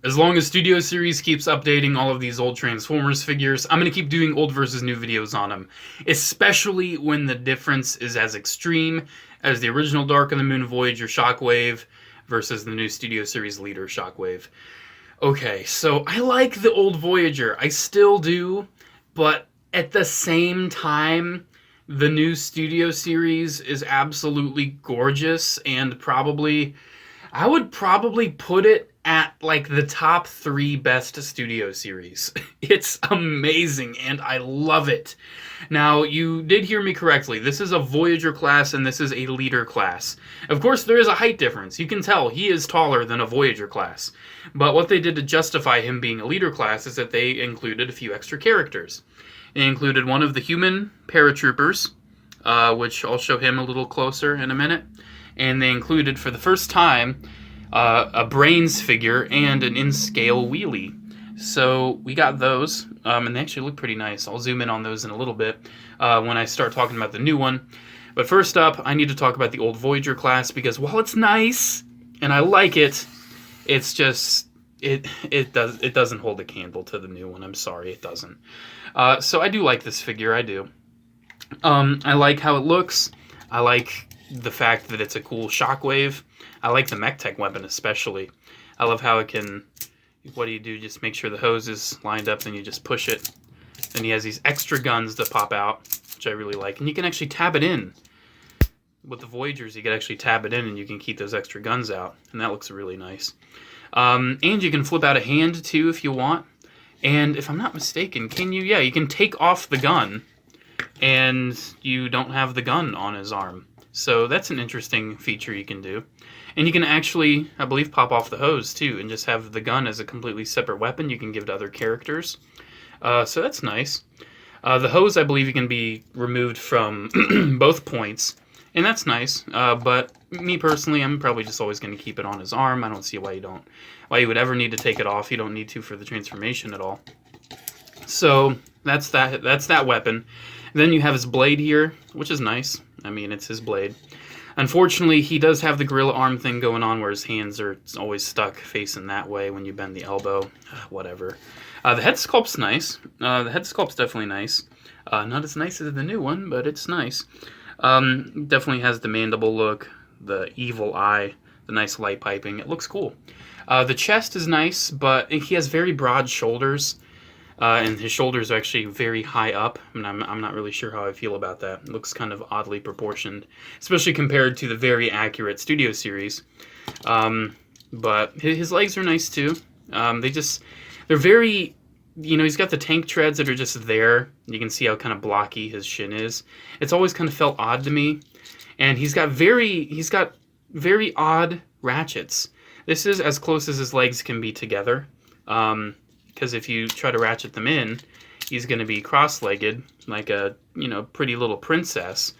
As long as Studio Series keeps updating all of these old Transformers figures, I'm going to keep doing old versus new videos on them. Especially when the difference is as extreme as the original Dark of the Moon Voyager Shockwave versus the new Studio Series leader Shockwave. Okay, so I like the old Voyager. I still do, but at the same time, the new Studio Series is absolutely gorgeous and I would probably put it at like the top 3 best Studio Series. It's amazing and I love it. Now, you did hear me correctly. This is a Voyager class and this is a leader class. Of course, there is a height difference. You can tell he is taller than a Voyager class. But what they did to justify him being a leader class is that they included a few extra characters. They included one of the human paratroopers, which I'll show him a little closer in a minute. And they included, for the first time, a Brains figure and an in-scale wheelie. So we got those, and they actually look pretty nice. I'll zoom in on those in a little bit when I start talking about the new one. But first up, I need to talk about the old Voyager class, because while it's nice, and I like it, it's just, it doesn't hold a candle to the new one. I'm sorry, it doesn't. So I do like this figure, I do. I like how it looks. I like the fact that it's a cool Shockwave. I like the MechTech weapon especially. I love how it can, what do you do? Just make sure the hose is lined up, then you just push it. Then he has these extra guns that pop out, which I really like. And you can actually tab it in. With the Voyagers, you can actually tab it in and you can keep those extra guns out. And that looks really nice. And you can flip out a hand too if you want. And if I'm not mistaken, can you? Yeah, you can take off the gun and you don't have the gun on his arm. So that's an interesting feature you can do. And you can actually, I believe, pop off the hose too and just have the gun as a completely separate weapon you can give to other characters. So that's nice. The hose, I believe, can be removed from both points, and that's nice. But me personally, I'm probably just always going to keep it on his arm. I don't see why you would ever need to take it off. You don't need to for the transformation at all. So that's that weapon. Then you have his blade here, which is nice. I mean, it's his blade. Unfortunately, he does have the gorilla arm thing going on where his hands are always stuck facing that way when you bend the elbow. Whatever. The head sculpt's nice. The head sculpt's definitely nice. Not as nice as the new one, but it's nice. Definitely has the mandible look, the evil eye, the nice light piping. It looks cool. The chest is nice, but he has very broad shoulders. And his shoulders are actually very high up, and I'm not really sure how I feel about that. It looks kind of oddly proportioned, especially compared to the very accurate Studio Series. But his legs are nice too. They're very, he's got the tank treads that are just there. You can see how kind of blocky his shin is. It's always kind of felt odd to me. And he's got very odd ratchets. This is as close as his legs can be together. Because if you try to ratchet them in, he's going to be cross-legged like a, pretty little princess.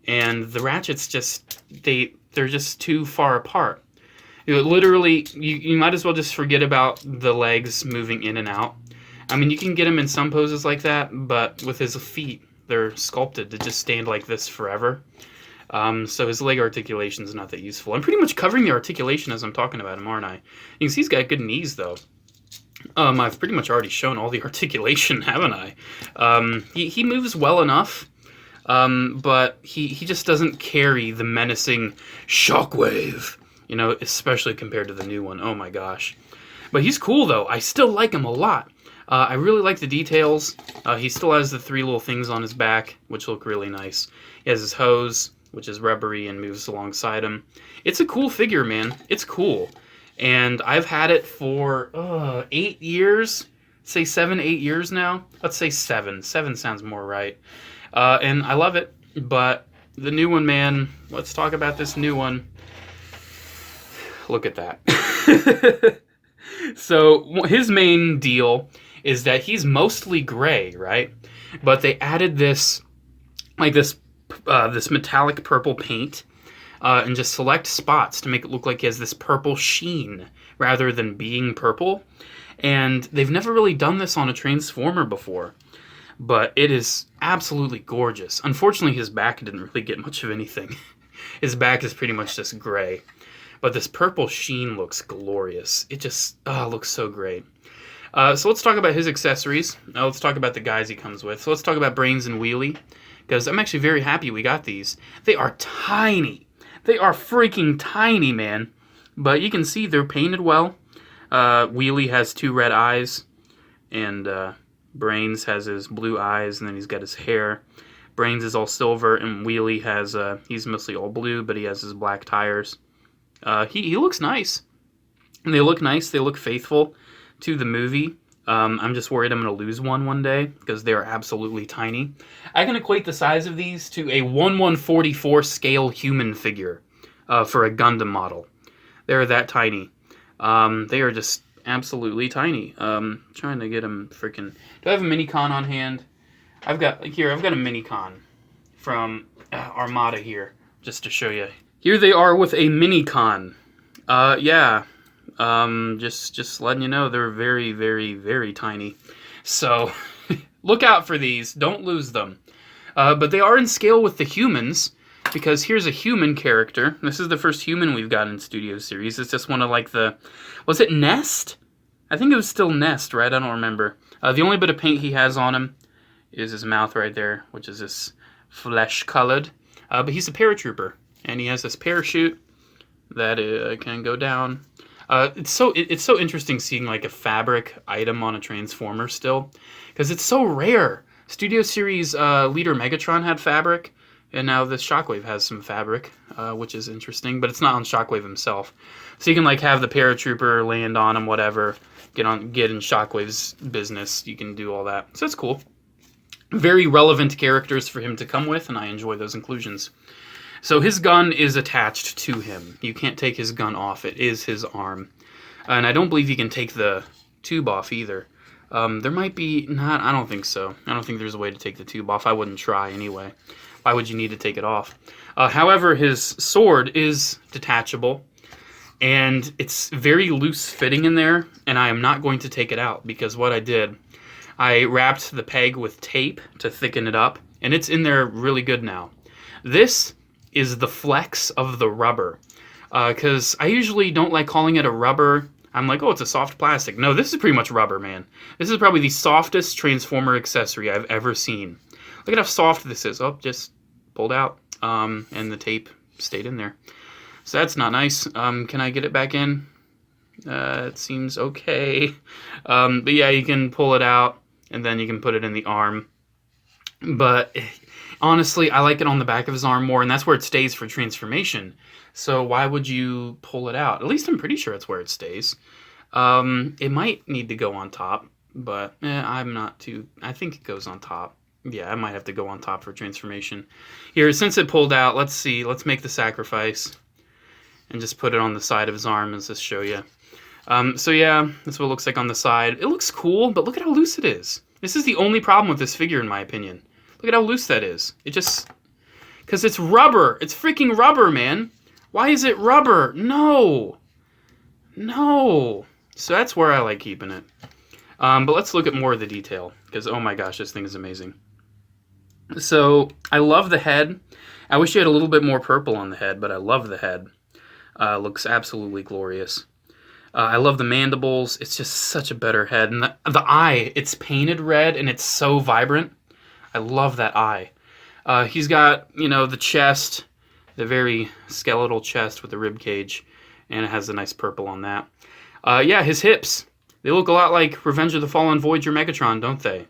And the ratchets they're just too far apart. Literally, you might as well just forget about the legs moving in and out. I mean, you can get him in some poses like that, but with his feet, they're sculpted to just stand like this forever. So his leg articulation is not that useful. I'm pretty much covering the articulation as I'm talking about him, aren't I? You can see he's got good knees, though. I've pretty much already shown all the articulation, haven't I? He moves well enough, but he just doesn't carry the menacing Shockwave, especially compared to the new one. Oh my gosh. But he's cool, though. I still like him a lot. I really like the details. He still has the 3 little things on his back, which look really nice. He has his hose, which is rubbery and moves alongside him. It's a cool figure, man. It's cool. And I've had it for 8 years, say 7, 8 years now. Let's say 7. 7 sounds more right. And I love it. But the new one, man, let's talk about this new one. Look at that. So his main deal is that he's mostly gray, right? But they added this metallic purple paint. And just select spots to make it look like he has this purple sheen rather than being purple. And they've never really done this on a Transformer before, but it is absolutely gorgeous. Unfortunately, his back didn't really get much of anything. His back is pretty much just gray. But this purple sheen looks glorious. It just looks so great. So let's talk about his accessories. Let's talk about the guys he comes with. So let's talk about Brains and Wheelie, because I'm actually very happy we got these. They are tiny. They are freaking tiny, man. But you can see they're painted well. Wheelie has 2 red eyes, and Brains has his blue eyes, and then he's got his hair. Brains is all silver, and Wheelie has, he's mostly all blue, but he has his black tires. He looks nice. And they look nice. They look faithful to the movie. I'm just worried I'm going to lose one day, because they're absolutely tiny. I can equate the size of these to a 1/144 scale human figure for a Gundam model. They're that tiny. They are just absolutely tiny. Trying to get them freaking... Do I have a Mini-Con on hand? I've got a Mini-Con from Armada here, just to show you. Here they are with a Mini-Con. Yeah. Just letting you know, they're very, very, very tiny. So, look out for these. Don't lose them. But they are in scale with the humans, because here's a human character. This is the first human we've got in Studio Series. It's just one of, like, the... Was it Nest? I think it was still Nest, right? I don't remember. The only bit of paint he has on him is his mouth right there, which is this flesh-colored. But he's a paratrooper, and he has this parachute that can go down. It's so interesting seeing like a fabric item on a Transformer still, because it's so rare. Studio Series leader Megatron had fabric, and now this Shockwave has some fabric, which is interesting, but it's not on Shockwave himself. So you can like have the paratrooper land on him, whatever, get in Shockwave's business. You can do all that, so it's cool. Very relevant characters for him to come with, and I enjoy those inclusions. So his gun is attached to him. You can't take his gun off. It is his arm. And I don't believe you can take the tube off either. There might be... Not. I don't think so. I don't think there's a way to take the tube off. I wouldn't try anyway. Why would you need to take it off? However, his sword is detachable. And it's very loose fitting in there. And I am not going to take it out, because what I did... I wrapped the peg with tape to thicken it up. And it's in there really good now. This is the flex of the rubber, because I usually don't like calling it a rubber. I'm like, oh, it's a soft plastic. No, this is pretty much rubber, man. This is probably the softest Transformer accessory I've ever seen. Look at how soft this is. Oh, just pulled out, and the tape stayed in there. So that's not nice. Can I get it back in? It seems okay. But yeah, you can pull it out, and then you can put it in the arm. But... honestly, I like it on the back of his arm more, and that's where it stays for transformation. So why would you pull it out? At least I'm pretty sure it's where it stays. It might need to go on top, but I'm not too... I think it goes on top. Yeah, I might have to go on top for transformation. Here, since it pulled out, let's see. Let's make the sacrifice and just put it on the side of his arm and just show you. So yeah, that's what it looks like on the side. It looks cool, but look at how loose it is. This is the only problem with this figure, in my opinion. Look at how loose that is. It just... because it's rubber. It's freaking rubber, man. Why is it rubber? No. No. So that's where I like keeping it. But let's look at more of the detail, because, oh my gosh, this thing is amazing. So, I love the head. I wish you had a little bit more purple on the head, but I love the head. Looks absolutely glorious. I love the mandibles. It's just such a better head. And the eye, it's painted red, and it's so vibrant. I love that eye. He's got, you know, the chest, the very skeletal chest with the rib cage, and it has a nice purple on that. Yeah, his hips. They look a lot like Revenge of the Fallen Voyager Megatron, don't they?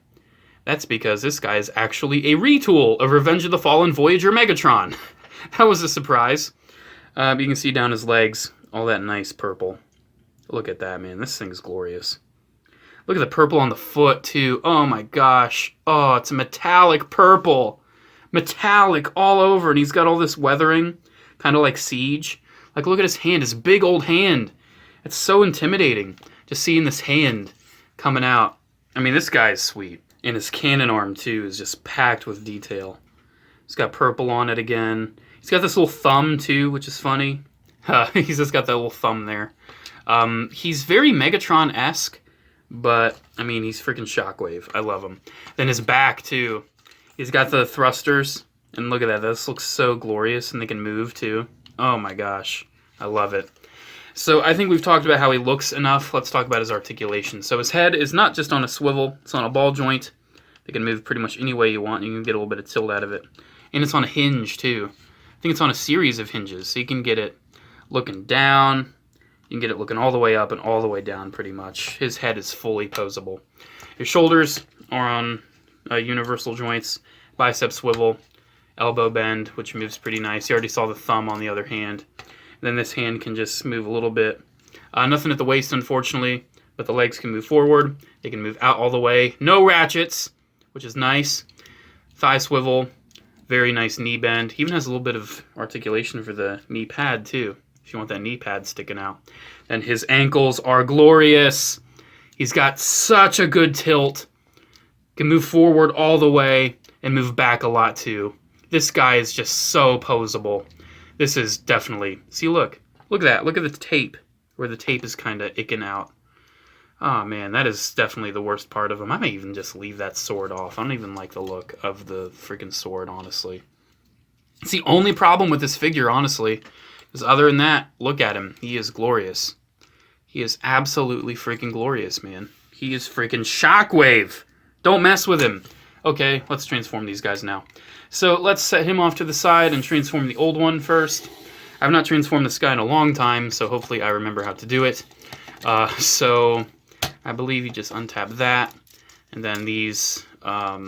That's because this guy is actually a retool of Revenge of the Fallen Voyager Megatron. That was a surprise. You can see down his legs, all that nice purple. Look at that, man. This thing's glorious. Look at the purple on the foot, too. Oh, my gosh. Oh, it's a metallic purple. Metallic all over. And he's got all this weathering, kind of like Siege. Like, look at his hand, his big old hand. It's so intimidating, just seeing this hand coming out. I mean, this guy is sweet. And his cannon arm, too, is just packed with detail. He's got purple on it again. He's got this little thumb, too, which is funny. He's just got that little thumb there. He's very Megatron-esque. But, I mean, he's freaking Shockwave. I love him. Then his back, too. He's got the thrusters. And look at that. This looks so glorious. And they can move, too. Oh, my gosh. I love it. So I think we've talked about how he looks enough. Let's talk about his articulation. So his head is not just on a swivel, it's on a ball joint. It can move pretty much any way you want. You can get a little bit of tilt out of it. And it's on a hinge too. I think it's on a series of hinges. So you can get it looking down. You can get it looking all the way up and all the way down pretty much. His head is fully posable. His shoulders are on universal joints, bicep swivel, elbow bend, which moves pretty nice. You already saw the thumb on the other hand. And then this hand can just move a little bit. Nothing at the waist, unfortunately, but the legs can move forward. They can move out all the way. No ratchets, which is nice. Thigh swivel, very nice knee bend. He even has a little bit of articulation for the knee pad too, if you want that knee pad sticking out. And his ankles are glorious. He's got such a good tilt. Can move forward all the way and move back a lot too. This guy is just so posable. This is definitely, see, look at that. Look at the tape, where the tape is kind of icking out. Oh man, that is definitely the worst part of him. I may even just leave that sword off. I don't even like the look of the freaking sword, honestly. It's the only problem with this figure, honestly. Because other than that, look at him. He is glorious. He is absolutely freaking glorious, man. He is freaking Shockwave. Don't mess with him. Okay, let's transform these guys now. So let's set him off to the side and transform the old one first. I've not transformed this guy in a long time, so hopefully I remember how to do it. So I believe you just untap that, and then these, I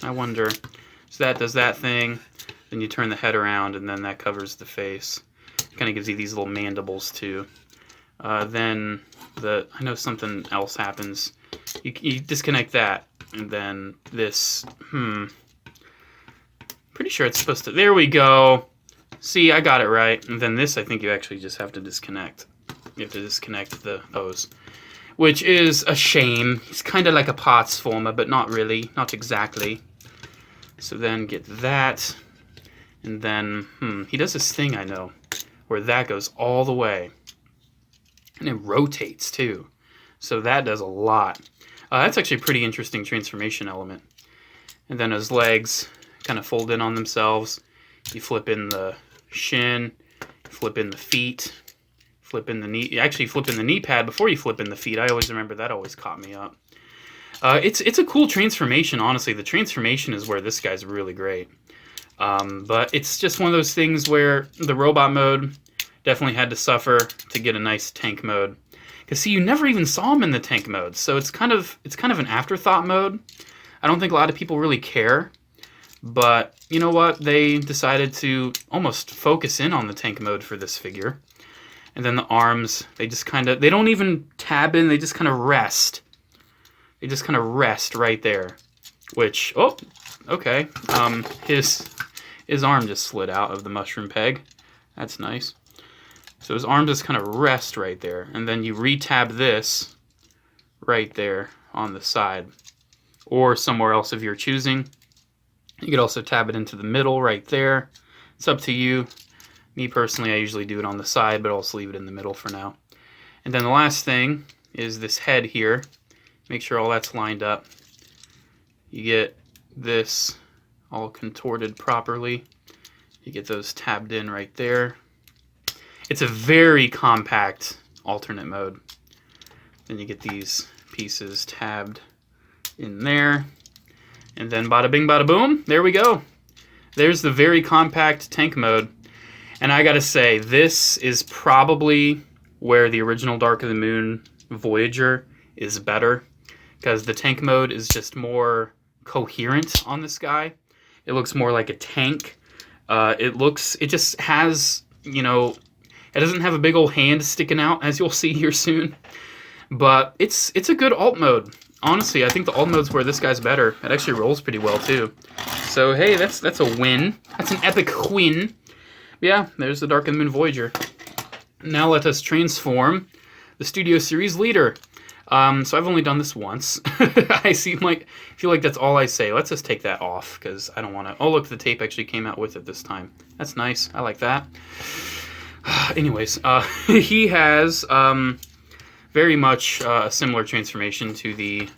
wonder. So that does that thing, then you turn the head around, and then that covers the face. It kind of gives you these little mandibles too. Then I know something else happens. You disconnect that, and then this, pretty sure it's supposed to, there we go. See, I got it right. And then this, I think you actually just have to disconnect. You have to disconnect the hose, which is a shame. He's kind of like a POTS former, but not really, not exactly. So then get that, and then, he does this thing, I know, where that goes all the way. And it rotates, too. So that does a lot. That's actually a pretty interesting transformation element. And then his legs kind of fold in on themselves. You flip in the shin, flip in the feet, flip in the knee. You actually flip in the knee pad before you flip in the feet. I always remember that always caught me up. It's a cool transformation, honestly. The transformation is where this guy's really great. But it's just one of those things where the robot mode definitely had to suffer to get a nice tank mode. Because see, you never even saw him in the tank mode, so it's kind of an afterthought mode. I don't think a lot of people really care, but you know what? They decided to almost focus in on the tank mode for this figure. And then the arms, they don't even tab in, they just kind of rest. They just kind of rest right there. Which, oh, okay. His arm just slid out of the mushroom peg. That's nice. So his arm just kind of rest right there. And then you re-tab this right there on the side. Or somewhere else if you're choosing. You could also tab it into the middle right there. It's up to you. Me personally, I usually do it on the side, but I'll also leave it in the middle for now. And then the last thing is this head here. Make sure all that's lined up. You get this all contorted properly. You get those tabbed in right there. It's a very compact alternate mode. Then you get these pieces tabbed in there. And then bada bing bada boom, there we go. There's the very compact tank mode. And I gotta say, this is probably where the original Dark of the Moon Voyager is better. Because the tank mode is just more coherent on this guy. It looks more like a tank. It just has, you know, it doesn't have a big old hand sticking out, as you'll see here soon. But it's a good alt mode. Honestly, I think the alt mode's where this guy's better. It actually rolls pretty well, too. So, hey, that's a win. That's an epic win. Yeah, there's the Dark of the Moon Voyager. Now let us transform the Studio Series leader. So I've only done this once. I feel like that's all I say. Let's just take that off, because I don't want to... Oh, look, the tape actually came out with it this time. That's nice. I like that. Anyways, he has very much a similar transformation to the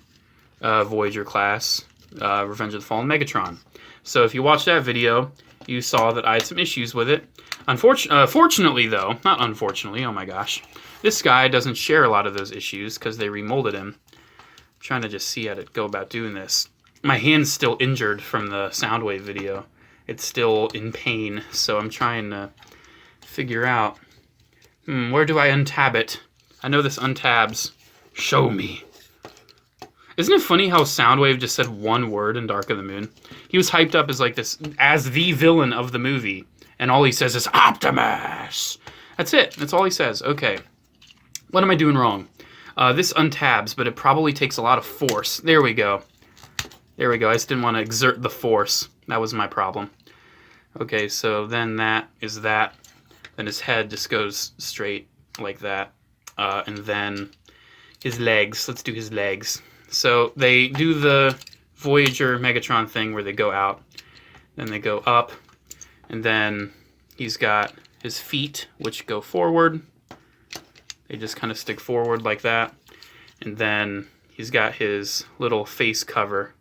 Voyager class, Revenge of the Fallen Megatron. So if you watch that video, you saw that I had some issues with it. Fortunately, though, not unfortunately, oh my gosh, this guy doesn't share a lot of those issues because they remolded him. I'm trying to just see how to go about doing this. My hand's still injured from the Soundwave video. It's still in pain, so I'm trying to figure out, where do I untab it? I know this untabs. Show me. Isn't it funny how Soundwave just said one word in Dark of the Moon? He was hyped up as like this, as the villain of the movie, and all he says is Optimus. That's it. That's all he says. Okay. What am I doing wrong? This untabs, but it probably takes a lot of force. There we go. There we go. I just didn't want to exert the force. That was my problem. Okay, so then that is that. Then his head just goes straight like that. And then his legs. Let's do his legs. So they do the Voyager Megatron thing where they go out, then they go up, and then he's got his feet, which go forward. They just kind of stick forward like that. And then he's got his little face cover,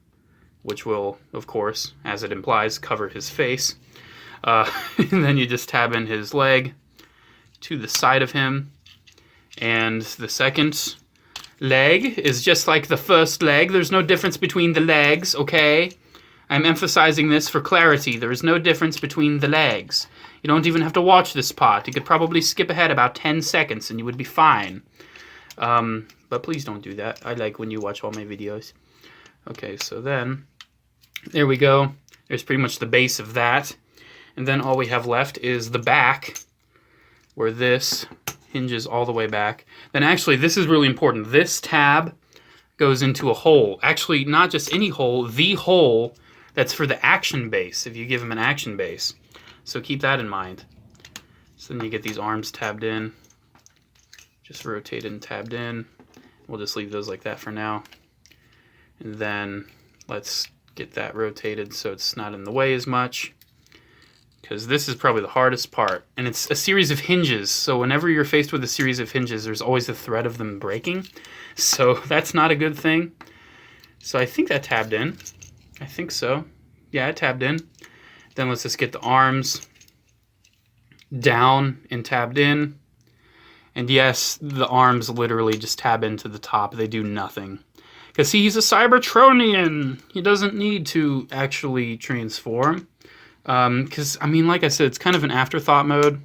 which will, of course, as it implies, cover his face. And then you just tab in his leg to the side of him. And the second leg is just like the first leg. There's no difference between the legs, okay? I'm emphasizing this for clarity. There is no difference between the legs. You don't even have to watch this part. You could probably skip ahead about 10 seconds and you would be fine. But please don't do that. I like when you watch all my videos. Okay, so then, there we go. There's pretty much the base of that. And then all we have left is the back, where this hinges all the way back. Then actually, this is really important. This tab goes into a hole. Actually, not just any hole, the hole that's for the action base, if you give him an action base. So keep that in mind. So then you get these arms tabbed in. Just rotated and tabbed in. We'll just leave those like that for now. And then let's get that rotated so it's not in the way as much, because this is probably the hardest part. And it's a series of hinges, so whenever you're faced with a series of hinges, there's always the threat of them breaking. So that's not a good thing. So I think that tabbed in. I think so. Yeah, it tabbed in. Then let's just get the arms down and tabbed in. And yes, the arms literally just tab into the top. They do nothing. Because he's a Cybertronian. He doesn't need to actually transform. Because, I mean, like I said, it's kind of an afterthought mode.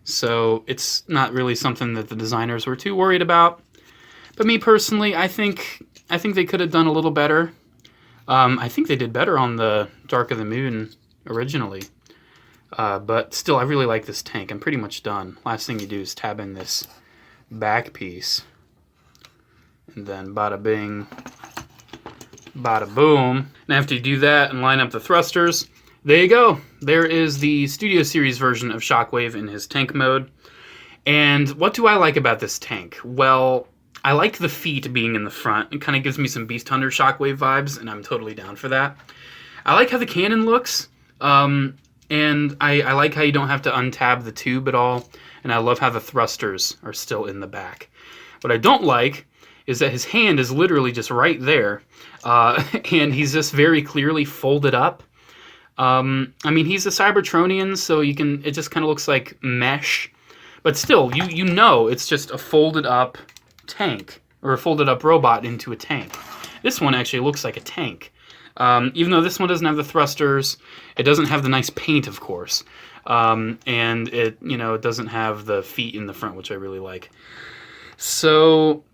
So it's not really something that the designers were too worried about. But me personally, I think they could have done a little better. I think they did better on the Dark of the Moon originally. But still, I really like this tank. I'm pretty much done. Last thing you do is tab in this back piece. And then bada bing, bada boom. And after you do that and line up the thrusters, there you go. There is the Studio Series version of Shockwave in his tank mode. And what do I like about this tank? Well, I like the feet being in the front. It kind of gives me some Beast Hunter Shockwave vibes, and I'm totally down for that. I like how the cannon looks. And I like how you don't have to untab the tube at all. And I love how the thrusters are still in the back. What I don't like is that his hand is literally just right there. And he's just very clearly folded up. I mean, he's a Cybertronian, so it just kind of looks like mesh. But still, you know it's just a folded up tank, or a folded up robot into a tank. This one actually looks like a tank. Even though this one doesn't have the thrusters, it doesn't have the nice paint, of course. And it doesn't have the feet in the front, which I really like. So,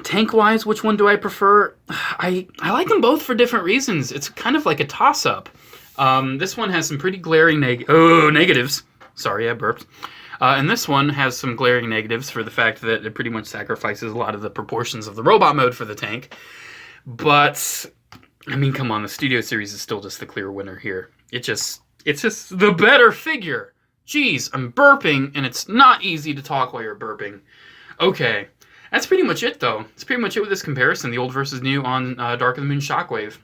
tank-wise, which one do I prefer? I like them both for different reasons. It's kind of like a toss-up. This one has some pretty glaring negatives. Sorry, I burped. And this one has some glaring negatives for the fact that it pretty much sacrifices a lot of the proportions of the robot mode for the tank. But I mean, come on, the Studio Series is still just the clear winner here. It's just the better figure. Jeez, I'm burping, and it's not easy to talk while you're burping. Okay, that's pretty much it, though. It's pretty much it with this comparison, the old versus new on Dark of the Moon Shockwave.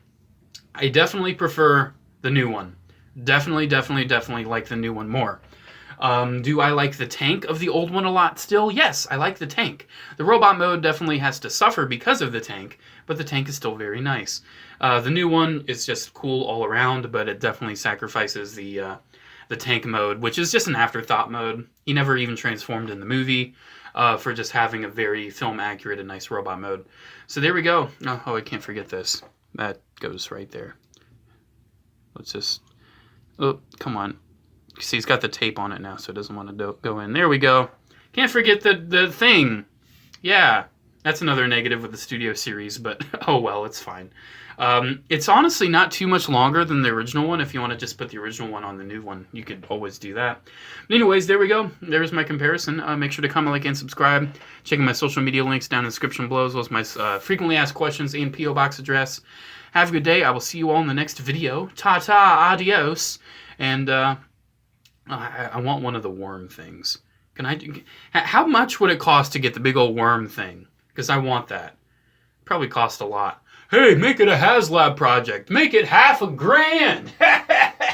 I definitely prefer the new one. Definitely like the new one more. Do I like the tank of the old one a lot still? Yes, I like the tank. The robot mode definitely has to suffer because of the tank, but the tank is still very nice. The new one is just cool all around, but it definitely sacrifices the tank mode, which is just an afterthought mode. He never even transformed in the movie for just having a very film accurate and nice robot mode. So there we go. Oh, I can't forget this. That goes right there. Let's just... Oh, come on. See, he's got the tape on it now, so it doesn't want to go in. There we go. Can't forget the thing. Yeah, that's another negative with the Studio Series, but oh well, it's fine. It's honestly not too much longer than the original one. If you want to just put the original one on the new one, you could always do that. But anyways, there we go. There's my comparison. Make sure to comment, like, and subscribe. Checking my social media links down in the description below, as well as my frequently asked questions and P.O. Box address. Have a good day. I will see you all in the next video. Ta-ta, adios. And I want one of the worm things. Can I do... How much would it cost to get the big old worm thing? Because I want that. Probably cost a lot. Hey, make it a HasLab project. Make it $500,000.